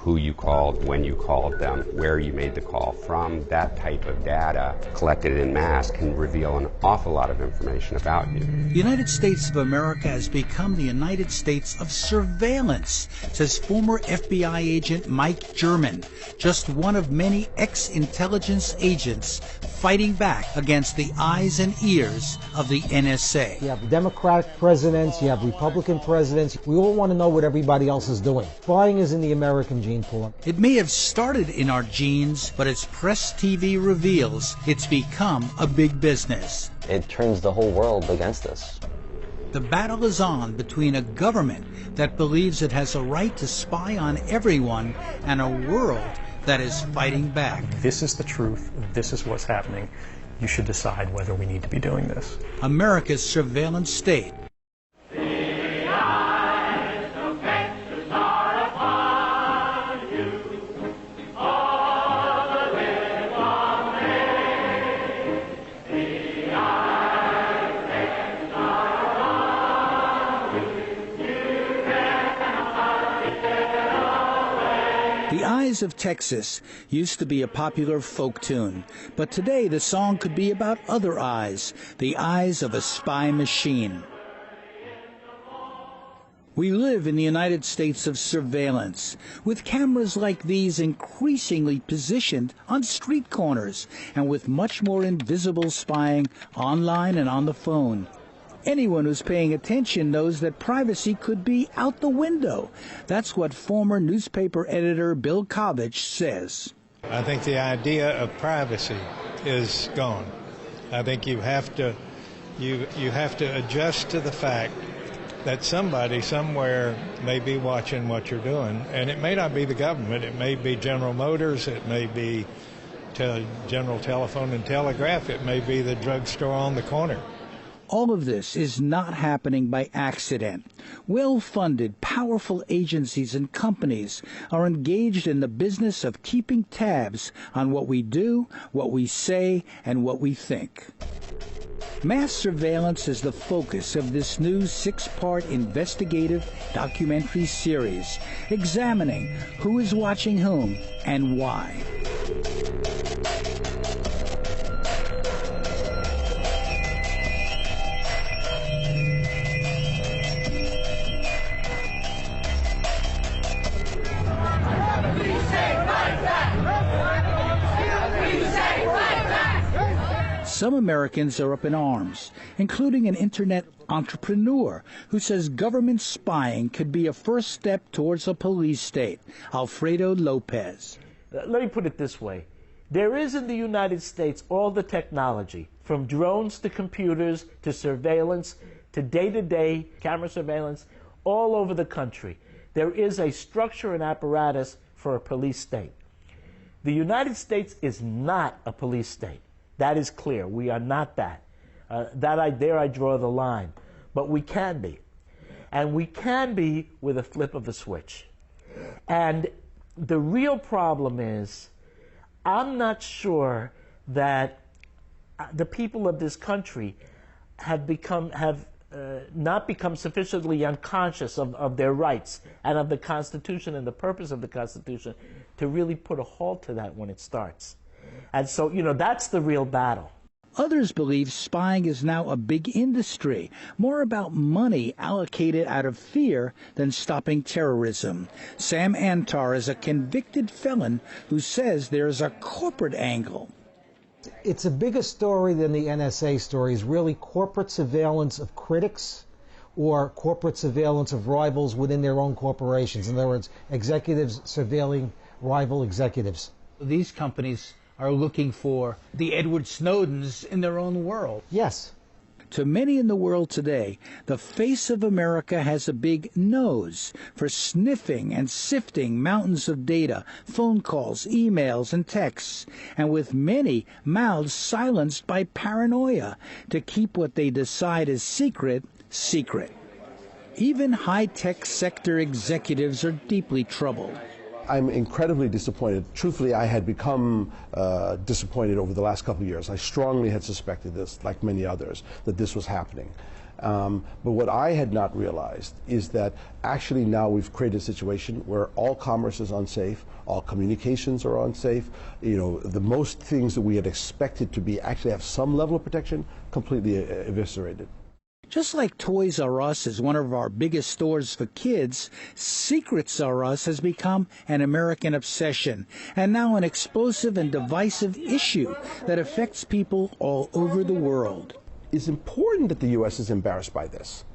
who you called, when you called them, where you made the call from. That type of data collected en masse can reveal an awful lot of information about you. The United States of America has become the United States of surveillance, says former FBI agent Mike German, just one of many ex-intelligence agents fighting back against the eyes and ears of the NSA. You have Democratic presidents, you have Republican presidents. We all want to know what everybody else is doing. Spying is in the American gene pool. It may have started in our genes, but as Press TV reveals, it's become a big business. It turns the whole world against us. The battle is on between a government that believes it has a right to spy on everyone and a world that is fighting back. This is the truth. This is what's happening. You should decide whether we need to be doing this. America's surveillance state. The Eyes of Texas used to be a popular folk tune, but today the song could be about other eyes, the eyes of a spy machine. We live in the United States of surveillance, with cameras like these increasingly positioned on street corners and with much more invisible spying online and on the phone. Anyone who's paying attention knows that privacy could be out the window. That's what former newspaper editor Bill Kovach says. I think the idea of privacy is gone. I think you have to adjust to the fact that somebody somewhere may be watching what you're doing, and it may not be the government. It may be General Motors. It may be General Telephone and Telegraph. It may be the drugstore on the corner. All of this is not happening by accident. Well-funded, powerful agencies and companies are engaged in the business of keeping tabs on what we do, what we say, and what we think. Mass surveillance is the focus of this new 6-part investigative documentary series, examining who is watching whom and why. Some Americans are up in arms, including an internet entrepreneur who says government spying could be a first step towards a police state. Alfredo Lopez. Let me put it this way. There is in the United States all the technology, from drones to computers to surveillance to day-to-day camera surveillance all over the country. There is a structure and apparatus for a police state. The United States is not a police state. That is clear. We are not that. There I draw the line. But we can be. And we can be with a flip of a switch. And the real problem is, I'm not sure that the people of this country have not become sufficiently unconscious of their rights and of the Constitution and the purpose of the Constitution to really put a halt to that when it starts. And so, that's the real battle. Others believe spying is now a big industry, more about money allocated out of fear than stopping terrorism. Sam Antar is a convicted felon who says there's a corporate angle. It's a bigger story than the NSA story. It's really corporate surveillance of critics or corporate surveillance of rivals within their own corporations. In other words, executives surveilling rival executives. These companies are looking for the Edward Snowdens in their own world. Yes. To many in the world today, the face of America has a big nose for sniffing and sifting mountains of data, phone calls, emails, and texts, and with many mouths silenced by paranoia to keep what they decide is secret, secret. Even high-tech sector executives are deeply troubled. I'm incredibly disappointed. Truthfully, I had become disappointed over the last couple of years. I strongly had suspected this, like many others, that this was happening. But what I had not realized is that actually now we've created a situation where all commerce is unsafe, all communications are unsafe. You know, the most things that we had expected to be actually have some level of protection completely eviscerated. Just like Toys R Us is one of our biggest stores for kids, Secrets R Us has become an American obsession and now an explosive and divisive issue that affects people all over the world. It's important that the U.S. is embarrassed by this,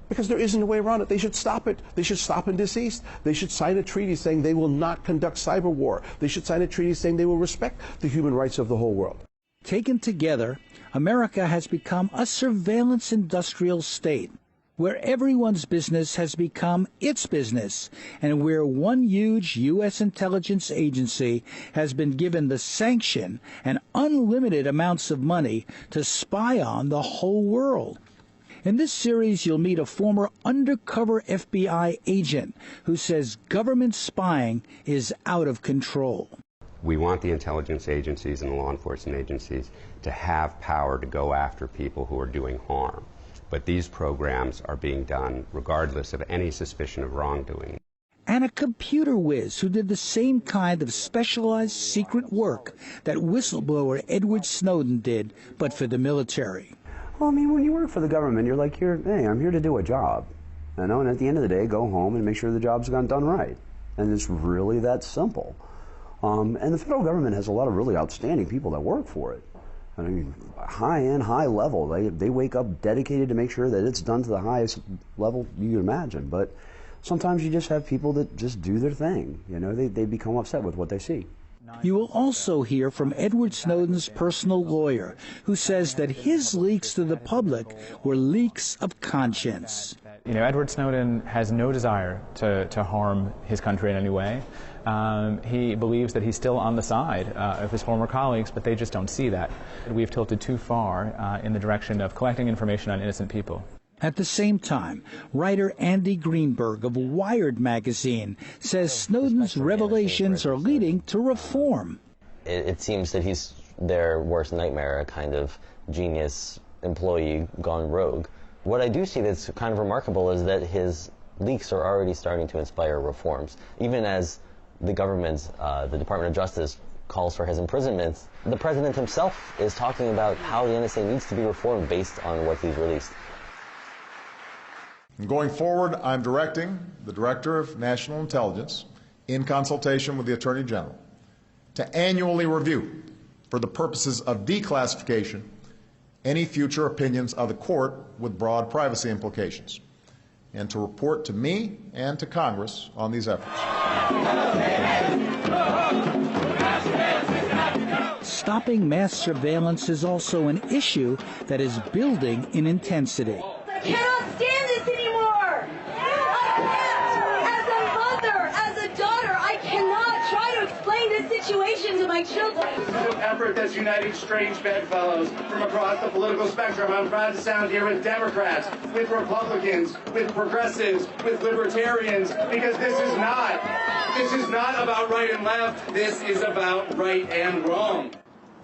because there isn't a way around it. They should stop it. They should stop in deceased. They should sign a treaty saying they will not conduct cyber war. They should sign a treaty saying they will respect the human rights of the whole world. Taken together, America has become a surveillance industrial state, where everyone's business has become its business, and where one huge U.S. intelligence agency has been given the sanction and unlimited amounts of money to spy on the whole world. In this series, you'll meet a former undercover FBI agent who says government spying is out of control. We want the intelligence agencies and the law enforcement agencies to have power to go after people who are doing harm. But these programs are being done regardless of any suspicion of wrongdoing. And a computer whiz who did the same kind of specialized secret work that whistleblower Edward Snowden did, but for the military. Well, I mean, when you work for the government, you're like, hey, I'm here to do a job. You know, and at the end of the day, go home and make sure the job's done right. And it's really that simple. And the federal government has a lot of really outstanding people that work for it. I mean, high-end, high-level. They wake up dedicated to make sure that it's done to the highest level you can imagine. But sometimes you just have people that just do their thing. You know, they become upset with what they see. You will also hear from Edward Snowden's personal lawyer, who says that his leaks to the public were leaks of conscience. You know, Edward Snowden has no desire to harm his country in any way. He believes that he's still on the side of his former colleagues, but they just don't see that. We've tilted too far in the direction of collecting information on innocent people. At the same time, writer Andy Greenberg of Wired magazine says Snowden's revelations are leading to reform. It seems that he's their worst nightmare, a kind of genius employee gone rogue. What I do see that's kind of remarkable is that his leaks are already starting to inspire reforms. Even as the government, the Department of Justice, calls for his imprisonment, the president himself is talking about how the NSA needs to be reformed based on what he's released. Going forward, I'm directing the Director of National Intelligence, in consultation with the Attorney General, to annually review, for the purposes of declassification, any future opinions of the court with broad privacy implications, and to report to me and to Congress on these efforts. Stopping mass surveillance is also an issue that is building in intensity. I cannot stand this anymore! As a mother, as a daughter, I cannot try to explain this situation to my children. This is an effort that's uniting strange bedfellows from across the political spectrum. I'm proud to sound here with Democrats, with Republicans, with progressives, with libertarians, because this is not about right and left. This is about right and wrong.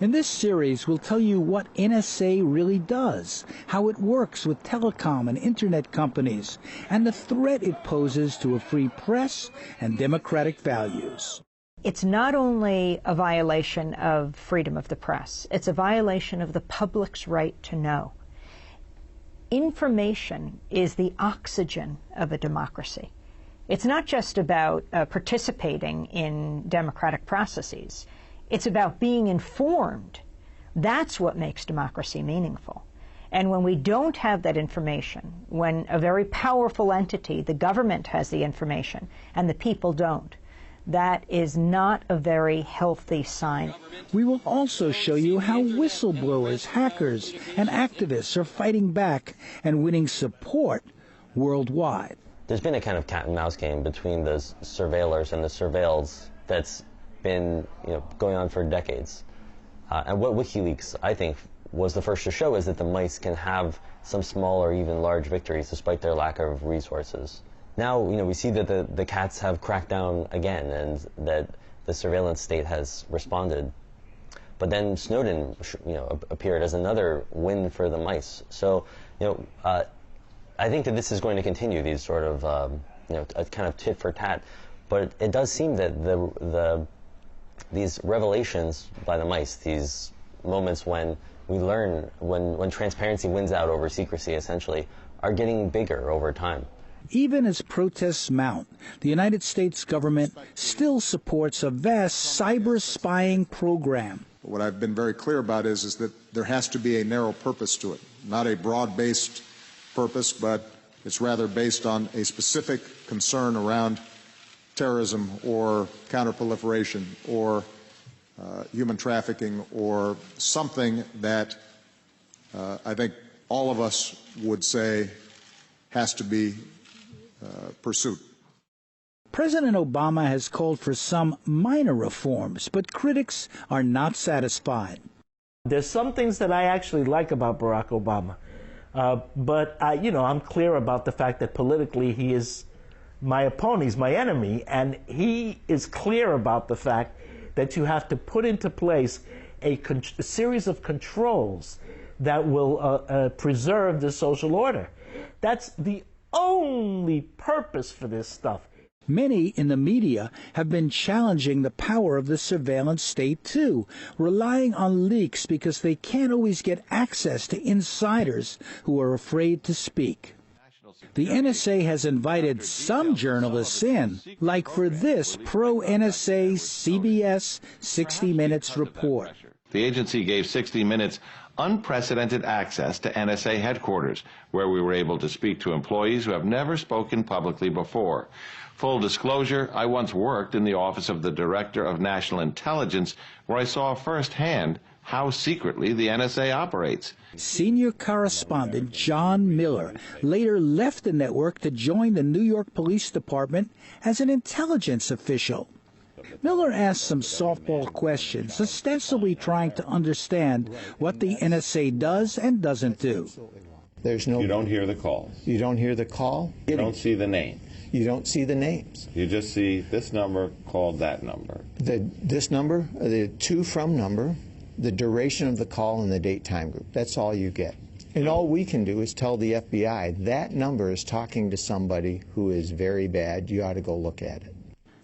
In this series, we'll tell you what NSA really does, how it works with telecom and internet companies, and the threat it poses to a free press and democratic values. It's not only a violation of freedom of the press, it's a violation of the public's right to know. Information is the oxygen of a democracy. It's not just about participating in democratic processes. It's about being informed. That's what makes democracy meaningful. And when we don't have that information, when a very powerful entity, the government, has the information and the people don't, that is not a very healthy sign. We will also show you how whistleblowers, hackers, and activists are fighting back and winning support worldwide. There's been a kind of cat and mouse game between the surveillers and the surveilled that's been going on for decades. And what WikiLeaks, I think, was the first to show is that the mice can have some small or even large victories despite their lack of resources. Now, we see that the cats have cracked down again and that the surveillance state has responded. But then Snowden, appeared as another win for the mice. So, I think that this is going to continue, these sort of, a kind of tit for tat. But it does seem that these revelations by the mice, these moments when we learn, when transparency wins out over secrecy, essentially, are getting bigger over time. Even as protests mount, the United States government still supports a vast cyber spying program. What I've been very clear about is that there has to be a narrow purpose to it, not a broad-based purpose, but it's rather based on a specific concern around terrorism or counterproliferation or human trafficking or something that I think all of us would say has to be pursued. President Obama has called for some minor reforms, but critics are not satisfied. There's some things that I actually like about Barack Obama, but I'm clear about the fact that politically he is my opponent, he's my enemy, and he is clear about the fact that you have to put into place a series of controls that will preserve the social order. That's the only purpose for this stuff. Many in the media have been challenging the power of the surveillance state too, relying on leaks because they can't always get access to insiders who are afraid to speak. The NSA has invited some journalists in, like for this pro-NSA CBS 60 Minutes report. The agency gave 60 Minutes unprecedented access to NSA headquarters, where we were able to speak to employees who have never spoken publicly before. Full disclosure, I once worked in the office of the Director of National Intelligence, where I saw firsthand how secretly the NSA operates. Senior correspondent John Miller later left the network to join the New York Police Department as an intelligence official. Miller asked some softball questions, ostensibly trying to understand what the NSA does and doesn't do. You don't hear the calls. You don't hear the call. You don't see the name. You don't see the names. You just see this number called that number. This number, the to from number, the duration of the call, and the date time group. That's all you get. And all we can do is tell the FBI that number is talking to somebody who is very bad. You ought to go look at it.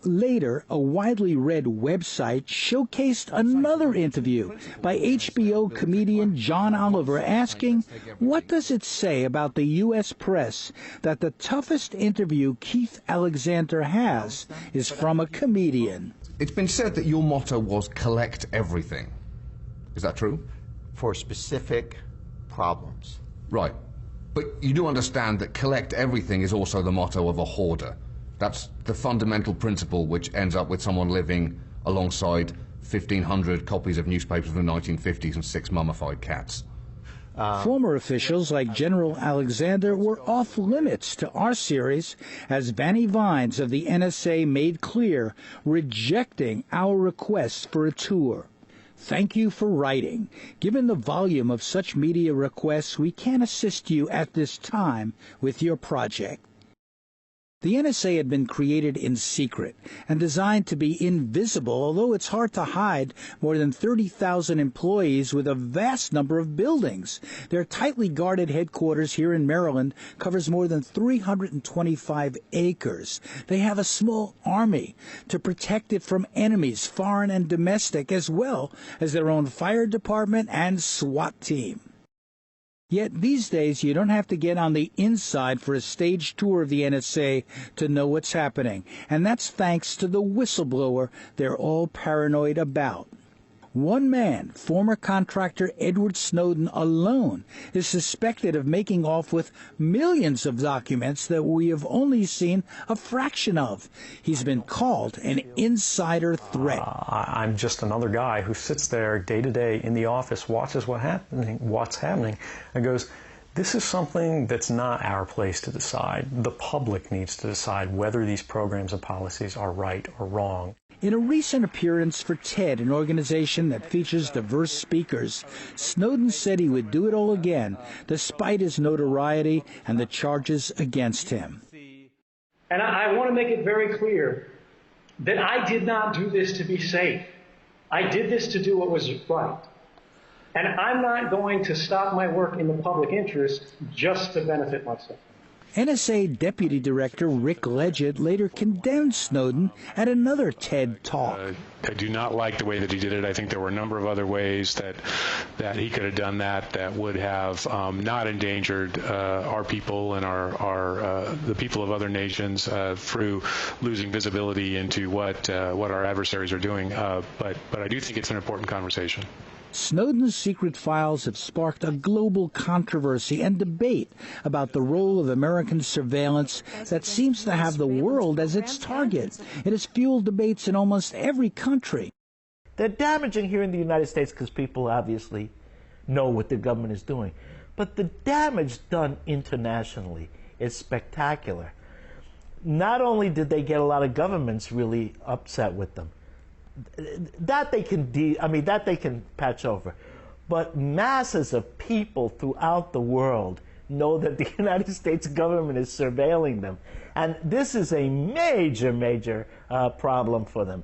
Later, a widely read website showcased another interview by HBO comedian John Oliver asking, what does it say about the U.S. press that the toughest interview Keith Alexander has is from a comedian? It's been said that your motto was collect everything. Is that true? For specific problems. Right. But you do understand that collect everything is also the motto of a hoarder. That's the fundamental principle which ends up with someone living alongside 1,500 copies of newspapers from the 1950s and 6 mummified cats. Former officials like General Alexander were off limits to our series, as Vanny Vines of the NSA made clear, rejecting our request for a tour. Thank you for writing. Given the volume of such media requests, we can't assist you at this time with your project. The NSA had been created in secret and designed to be invisible, although it's hard to hide more than 30,000 employees with a vast number of buildings. Their tightly guarded headquarters here in Maryland covers more than 325 acres. They have a small army to protect it from enemies, foreign and domestic, as well as their own fire department and SWAT team. Yet these days, you don't have to get on the inside for a stage tour of the NSA to know what's happening. And that's thanks to the whistleblower they're all paranoid about. One man, former contractor Edward Snowden alone, is suspected of making off with millions of documents that we have only seen a fraction of. He's been called an insider threat. I'm just another guy who sits there day to day in the office, watches what's happening, and goes, this is something that's not our place to decide. The public needs to decide whether these programs and policies are right or wrong. In a recent appearance for TED, an organization that features diverse speakers, Snowden said he would do it all again, despite his notoriety and the charges against him. And I want to make it very clear that I did not do this to be safe. I did this to do what was right. And I'm not going to stop my work in the public interest just to benefit myself. NSA Deputy Director Rick Ledgett later condemned Snowden at another TED Talk. I do not like the way that he did it. I think there were a number of other ways that he could have done that would have not endangered our people and the people of other nations through losing visibility into what our adversaries are doing. But I do think it's an important conversation. Snowden's secret files have sparked a global controversy and debate about the role of American surveillance that seems to have the world as its target. It has fueled debates in almost every country. They're damaging here in the United States because people obviously know what the government is doing. But the damage done internationally is spectacular. Not only did they get a lot of governments really upset with them, that they can patch over, but masses of people throughout the world know that the United States government is surveilling them, and this is a major problem for them.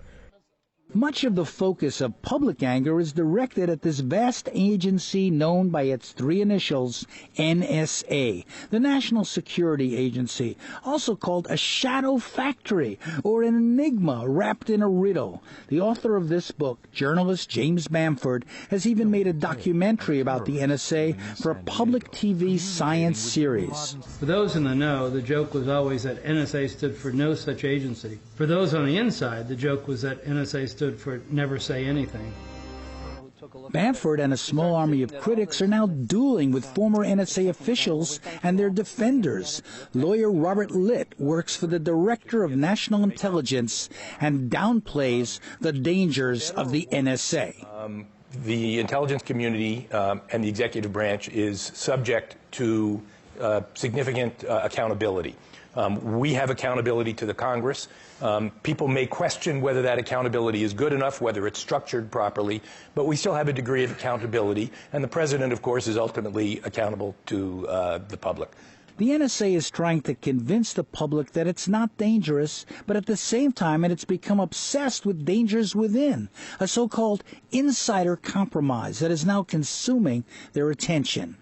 Much of the focus of public anger is directed at this vast agency known by its three initials, NSA, the National Security Agency, also called a shadow factory or an enigma wrapped in a riddle. The author of this book, journalist James Bamford, has even made a documentary about the NSA for a public TV science series. For those in the know, the joke was always that NSA stood for no such agency. For those on the inside, the joke was that NSA stood for never say anything. Bamford and a small army of critics are now dueling with former NSA officials and their defenders. Lawyer Robert Litt works for the Director of National Intelligence and downplays the dangers of the NSA. The intelligence community and the executive branch is subject to significant accountability. We have accountability to the Congress. People may question whether that accountability is good enough, whether it's structured properly, but we still have a degree of accountability, and the President, of course, is ultimately accountable to the public. The NSA is trying to convince the public that it's not dangerous, but at the same time it's become obsessed with dangers within, a so-called insider compromise that is now consuming their attention.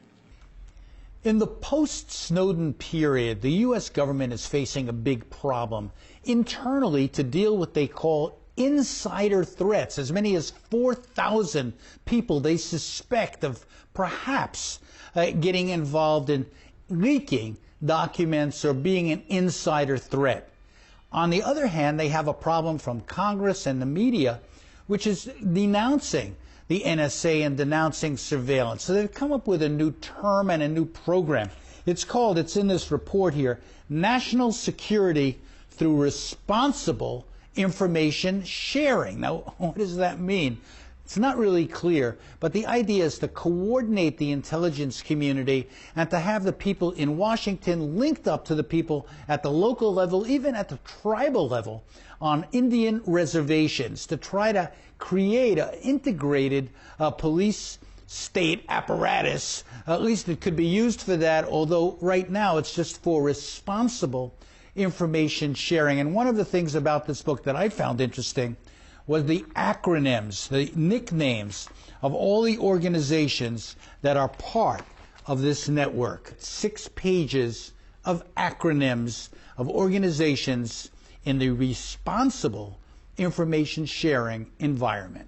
In the post-Snowden period, the U.S. government is facing a big problem internally to deal with what they call insider threats. As many as 4,000 people they suspect of perhaps getting involved in leaking documents or being an insider threat. On the other hand, they have a problem from Congress and the media, which is denouncing the NSA and denouncing surveillance. So they've come up with a new term and a new program. It's in this report here, National Security Through Responsible Information Sharing. Now, what does that mean? It's not really clear, but the idea is to coordinate the intelligence community and to have the people in Washington linked up to the people at the local level, even at the tribal level, on Indian reservations to try to create an integrated police state apparatus. At least it could be used for that, although right now it's just for responsible information sharing. And one of the things about this book that I found interesting was the acronyms, the nicknames of all the organizations that are part of this network. 6 pages of acronyms of organizations in the responsible information sharing environment.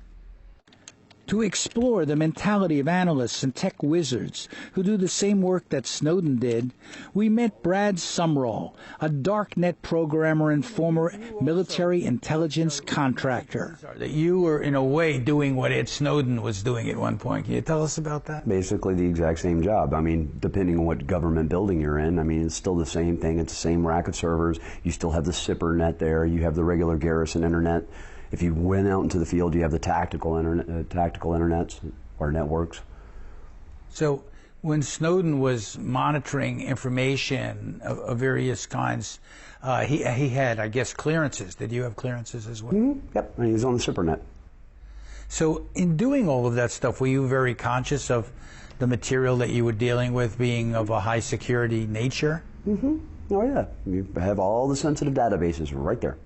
To explore the mentality of analysts and tech wizards who do the same work that Snowden did, we met Brad Sumrall, a darknet programmer and former military intelligence contractor. That you were, in a way, doing what Ed Snowden was doing at one point. Can you tell us about that? Basically the exact same job. I mean, depending on what government building you're in, I mean, it's still the same thing. It's the same rack of servers. You still have the SIPR net there. You have the regular Garrison internet. If you went out into the field, you have the tactical internets or networks. So when Snowden was monitoring information of various kinds, he had, I guess, clearances. Did you have clearances as well? Mm-hmm. Yep, and he was on the SIPR net. So in doing all of that stuff, were you very conscious of the material that you were dealing with being of a high security nature? Mm-hmm. Oh yeah, you have all the sensitive databases right there.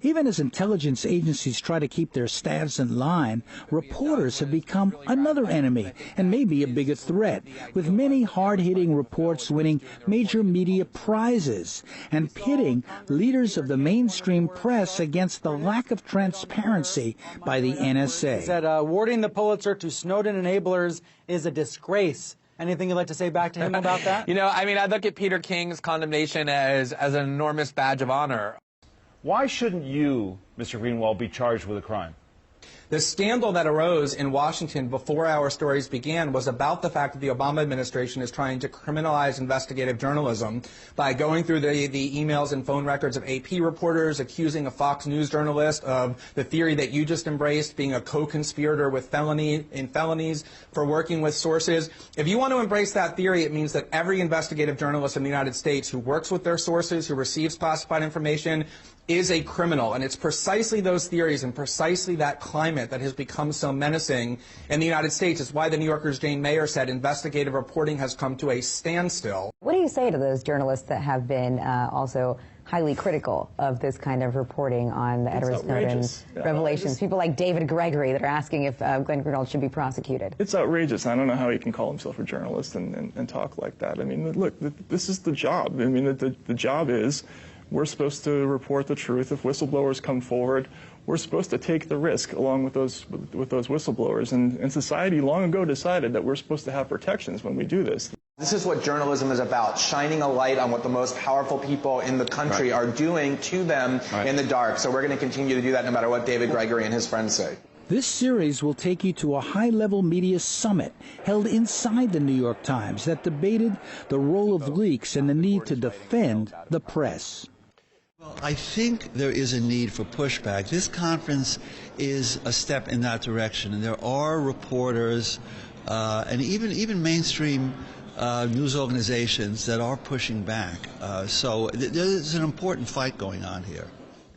Even as intelligence agencies try to keep their staffs in line, reporters have become another enemy and maybe a bigger threat, with many hard-hitting reports winning major media prizes and pitting leaders of the mainstream press against the lack of transparency by the NSA. He said awarding the Pulitzer to Snowden enablers is a disgrace. Anything you'd like to say back to him about that? You know, I mean, I look at Peter King's condemnation as an enormous badge of honor. Why shouldn't you, Mr. Greenwald, be charged with a crime? The scandal that arose in Washington before our stories began was about the fact that the Obama administration is trying to criminalize investigative journalism by going through the emails and phone records of AP reporters, accusing a Fox News journalist of the theory that you just embraced, being a co-conspirator with felonies for working with sources. If you want to embrace that theory, it means that every investigative journalist in the United States who works with their sources, who receives classified information, is a criminal. And it's precisely those theories and precisely that climate that has become so menacing in the United States. It's why the New Yorker's Jane Mayer said investigative reporting has come to a standstill. What do you say to those journalists that have been also highly critical of this kind of reporting on the Edward Snowden revelations? People like David Gregory that are asking if Glenn Greenwald should be prosecuted. It's outrageous. I don't know how he can call himself a journalist and talk like that. I mean, look, this is the job. I mean, the job is we're supposed to report the truth. If whistleblowers come forward, we're supposed to take the risk along with those whistleblowers. And society long ago decided that we're supposed to have protections when we do this. This is what journalism is about, shining a light on what the most powerful people in the country are doing to them in the dark. So we're going to continue to do that no matter what David Gregory and his friends say. This series will take you to a high-level media summit held inside the New York Times that debated the role of leaks and the need to defend the press. Well, I think there is a need for pushback. This conference is a step in that direction, and there are reporters and even mainstream news organizations that are pushing back. So there's an important fight going on here.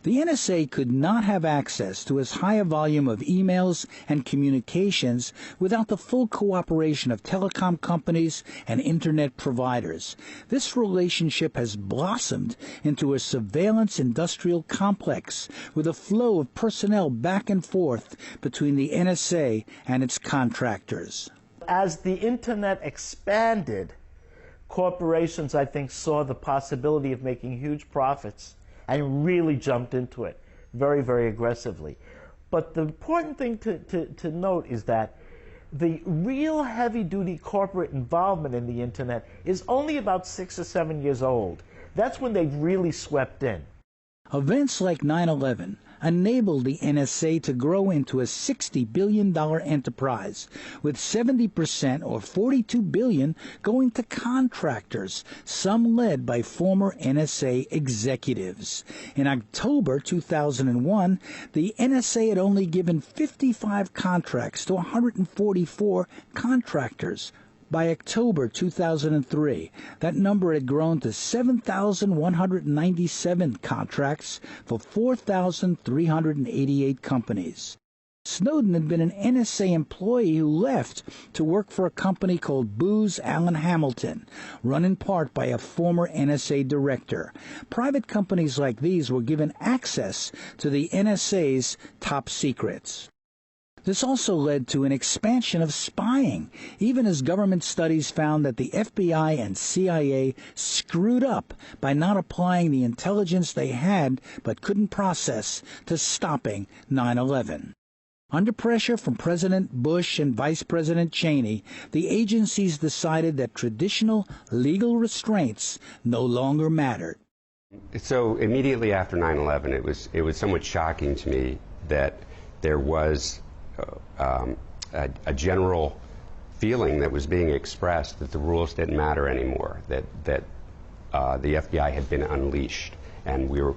The NSA could not have access to as high a volume of emails and communications without the full cooperation of telecom companies and Internet providers. This relationship has blossomed into a surveillance industrial complex with a flow of personnel back and forth between the NSA and its contractors. As the Internet expanded, corporations, I think, saw the possibility of making huge profits and really jumped into it very, very aggressively. But the important thing to note is that the real heavy-duty corporate involvement in the Internet is only about 6 or 7 years old. That's when they've really swept in. Events like 9/11 enabled the NSA to grow into a $60 billion enterprise, with 70% or $42 billion going to contractors, some led by former NSA executives. In October 2001, the NSA had only given 55 contracts to 144 contractors. By October 2003, that number had grown to 7,197 contracts for 4,388 companies. Snowden had been an NSA employee who left to work for a company called Booz Allen Hamilton, run in part by a former NSA director. Private companies like these were given access to the NSA's top secrets. This also led to an expansion of spying, even as government studies found that the FBI and CIA screwed up by not applying the intelligence they had but couldn't process to stopping 9/11. Under pressure from President Bush and Vice President Cheney, the agencies decided that traditional legal restraints no longer mattered. So immediately after 9/11, it was somewhat shocking to me that there was a general feeling that was being expressed that the rules didn't matter anymore, that the FBI had been unleashed, and we were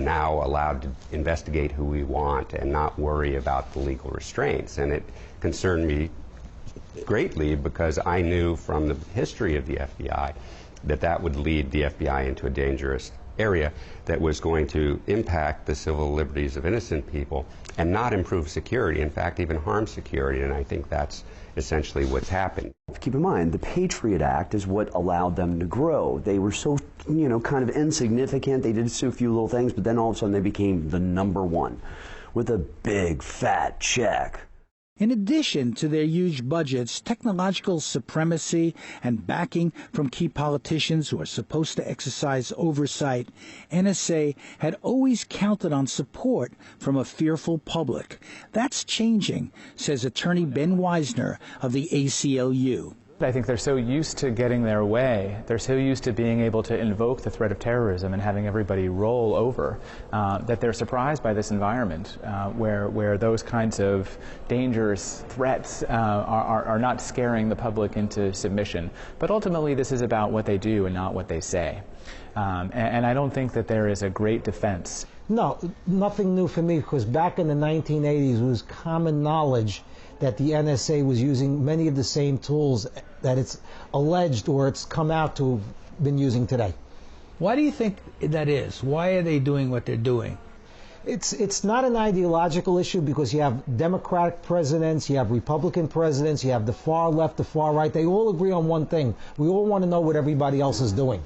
now allowed to investigate who we want and not worry about the legal restraints. And it concerned me greatly because I knew from the history of the FBI that that would lead the FBI into a dangerous area that was going to impact the civil liberties of innocent people and not improve security, in fact, even harm security, and I think that's essentially what's happened. Keep in mind, the Patriot Act is what allowed them to grow. They were so, kind of insignificant. They did so few little things, but then all of a sudden they became the #1 with a big, fat check. In addition to their huge budgets, technological supremacy, and backing from key politicians who are supposed to exercise oversight, NSA had always counted on support from a fearful public. That's changing, says attorney Ben Weisner of the ACLU. I think they're so used to getting their way, they're so used to being able to invoke the threat of terrorism and having everybody roll over, that they're surprised by this environment where those kinds of dangerous threats are not scaring the public into submission. But ultimately this is about what they do and not what they say. And I don't think that there is a great defense. No, nothing new for me, because back in the 1980s it was common knowledge that the NSA was using many of the same tools that it's alleged or it's come out to have been using today. Why do you think that is? Why are they doing what they're doing? It's not an ideological issue, because you have Democratic presidents, you have Republican presidents, you have the far left, the far right. They all agree on one thing. We all want to know what everybody else is doing.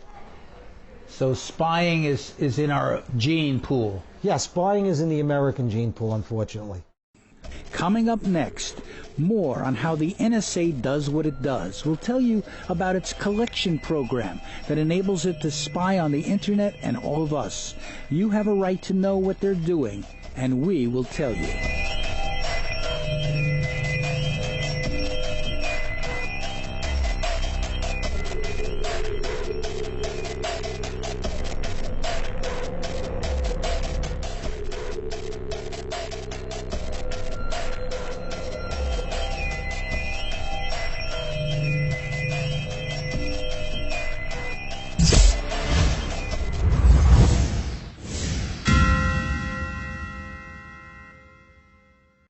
So spying is in our gene pool. Yeah, spying is in the American gene pool, unfortunately. Coming up next, more on how the NSA does what it does. We'll tell you about its collection program that enables it to spy on the internet and all of us. You have a right to know what they're doing, and we will tell you.